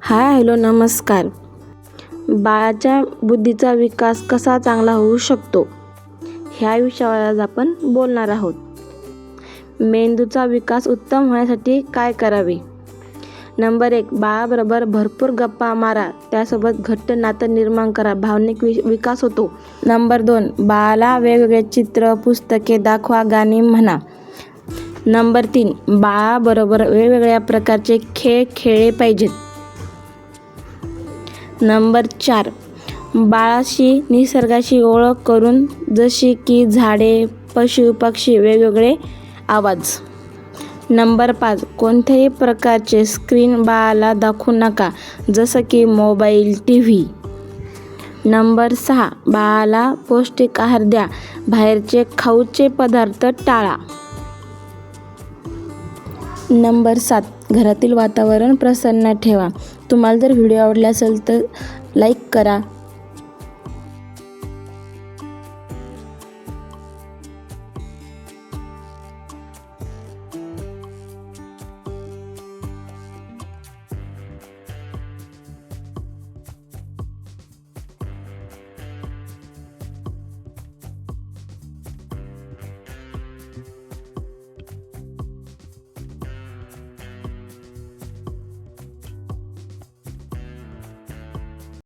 Hello नमस्कार. बाळाच्या बुद्धीचा विकास कसा चांगला होऊ शकतो ह्या विषयावर आज आपण बोलणार आहोत. मेंदूचा विकास उत्तम होण्यासाठी काय करावे? नंबर 1, बाळाबरोबर भरपूर गप्पा मारा, त्यासोबत घट्ट नातं निर्माण करा, भावनिक विकास होतो. नंबर 2, बाळाला वेगवेगळे चित्र, पुस्तके दाखवा, गाणी म्हणा. नंबर 3, बाळाबरोबर वेगवेगळ्या प्रकारचे खेळ खेळले पाहिजेत. नंबर 4, बाळाशी निसर्गाशी ओळख करून, जशी की झाडे, पशु पक्षी, वेगवेगळे आवाज. नंबर 5, कोणत्याही प्रकारचे स्क्रीन बाळाला दाखवू नका, जसं की मोबाईल, TV. नंबर 6, बाळाला पौष्टिक आहार द्या, बाहेरचे खाऊचे पदार्थ टाळा. नंबर 7, घरातील वातावरण प्रसन्न ठेवा. तुम्हाला जर व्हिडिओ आवडला असेल तर लाईक करा,